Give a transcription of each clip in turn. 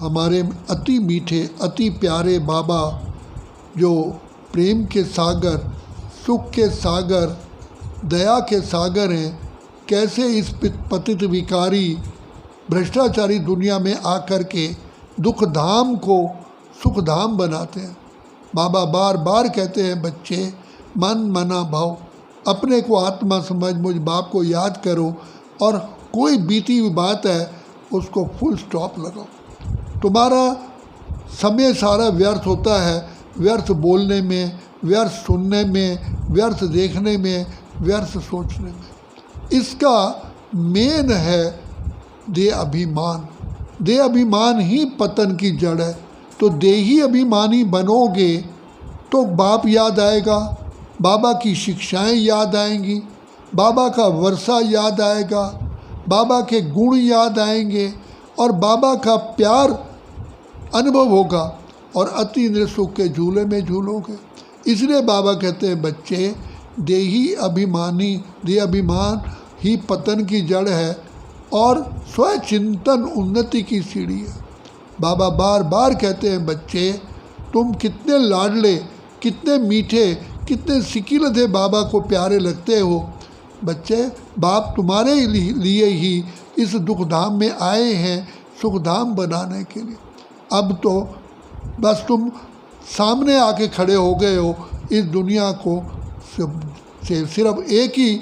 हमारे अति मीठे अति प्यारे बाबा जो प्रेम के सागर, सुख के सागर, दया के सागर हैं, कैसे इस पतित विकारी भ्रष्टाचारी दुनिया में आकर के दुख धाम को सुख धाम बनाते हैं। बाबा बार बार कहते हैं बच्चे मन मना भाव, अपने को आत्मा समझ मुझ बाप को याद करो और कोई बीती हुई बात है उसको फुल स्टॉप लगाओ। तुम्हारा समय सारा व्यर्थ होता है, व्यर्थ बोलने में, व्यर्थ सुनने में, व्यर्थ देखने में, व्यर्थ सोचने में। इसका मेन है देह अभिमान। देह अभिमान ही पतन की जड़ है। तो देही अभिमानी बनोगे तो बाप याद आएगा, बाबा की शिक्षाएं याद आएंगी, बाबा का वर्षा याद आएगा, बाबा के गुण याद आएंगे और बाबा का प्यार अनुभव होगा और अति निसुख के झूले में झूलोगे। इसलिए बाबा कहते हैं बच्चे देही अभिमानी, देह अभिमान ही पतन की जड़ है और स्वचिंतन उन्नति की सीढ़ी है। बाबा बार बार कहते हैं बच्चे तुम कितने लाडले, कितने मीठे, कितने सिकिलधे बाबा को प्यारे लगते हो। बच्चे बाप तुम्हारे लिए ही इस दुखधाम में आए हैं सुखधाम बनाने के लिए। अब तो बस तुम सामने आके खड़े हो गए हो, इस दुनिया को सिर्फ एक ही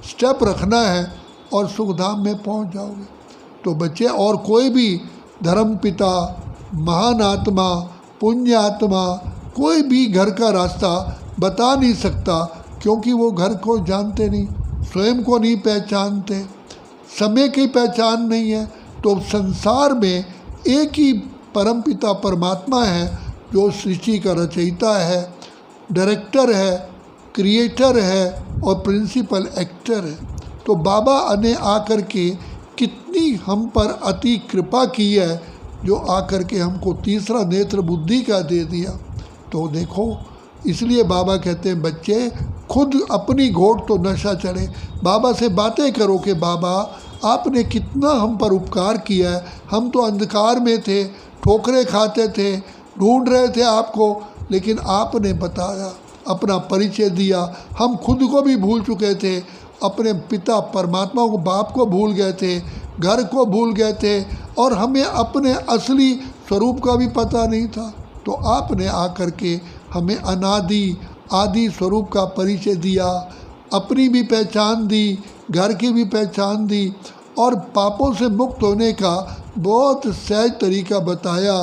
स्टेप रखना है और सुखधाम में पहुंच जाओगे। तो बच्चे और कोई भी धर्म पिता, महान आत्मा, पुण्य आत्मा कोई भी घर का रास्ता बता नहीं सकता, क्योंकि वो घर को जानते नहीं, स्वयं को नहीं पहचानते, समय की पहचान नहीं है। तो संसार में एक ही परमपिता परमात्मा है जो सृष्टि का रचयिता है, डायरेक्टर है, क्रिएटर है और प्रिंसिपल एक्टर है। तो बाबा ने आकर के कितनी हम पर अति कृपा की है, जो आकर के हमको तीसरा नेत्र बुद्धि का दे दिया। तो देखो, इसलिए बाबा कहते हैं बच्चे खुद अपनी घोट तो नशा चढ़े। बाबा से बातें करो कि बाबा आपने कितना हम पर उपकार किया है, हम तो अंधकार में थे, ठोकरें खाते थे, ढूंढ रहे थे आपको, लेकिन आपने बताया, अपना परिचय दिया। हम खुद को भी भूल चुके थे, अपने पिता परमात्मा को, बाप को भूल गए थे, घर को भूल गए थे और हमें अपने असली स्वरूप का भी पता नहीं था। तो आपने आकर के हमें अनादि आदि स्वरूप का परिचय दिया, अपनी भी पहचान दी, घर की भी पहचान दी और पापों से मुक्त होने का बहुत सहज तरीका बताया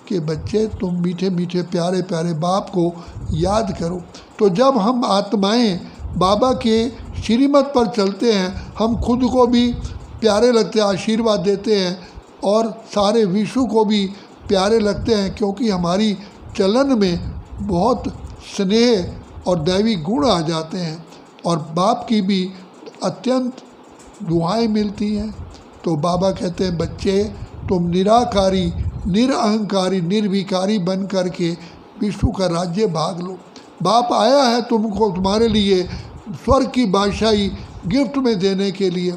कि बच्चे तुम मीठे मीठे प्यारे प्यारे बाप को याद करो। तो जब हम आत्माएं बाबा के श्रीमत पर चलते हैं, हम खुद को भी प्यारे लगते हैं, आशीर्वाद देते हैं और सारे विश्व को भी प्यारे लगते हैं, क्योंकि हमारी चलन में बहुत स्नेह और दैवी गुण आ जाते हैं और बाप की भी अत्यंत दुआएं मिलती हैं। तो बाबा कहते हैं बच्चे तुम निराकारी, निरअहंकारी, निर्विकारी बन करके विश्व का राज्य भाग लो। बाप आया है तुमको, तुम्हारे लिए स्वर्ग की बादशाही गिफ्ट में देने के लिए।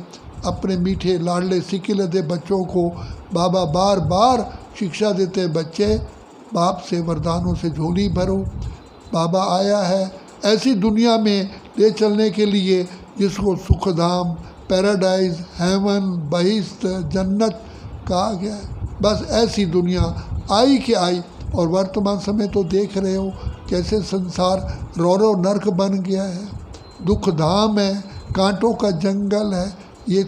अपने मीठे लाडले सिकिलधे बच्चों को बाबा बार बार शिक्षा देते हैं बच्चे बाप से वरदानों से झोली भरो। बाबा आया है ऐसी दुनिया में ले चलने के लिए जिसको सुखधाम, पैराडाइज, हेवन, बहिश्त, जन्नत कहा गया है। बस ऐसी दुनिया आई कि आई। और वर्तमान समय तो देख रहे हो कैसे संसार रौरो नर्क बन गया है, दुख धाम है, कांटों का जंगल है। ये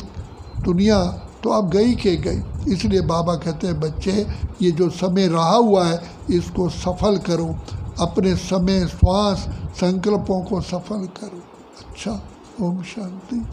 दुनिया तो अब गई के गई। इसलिए बाबा कहते हैं बच्चे ये जो समय रहा हुआ है इसको सफल करो, अपने समय, श्वास, संकल्पों को सफल करो। अच्छा, ओम शांति।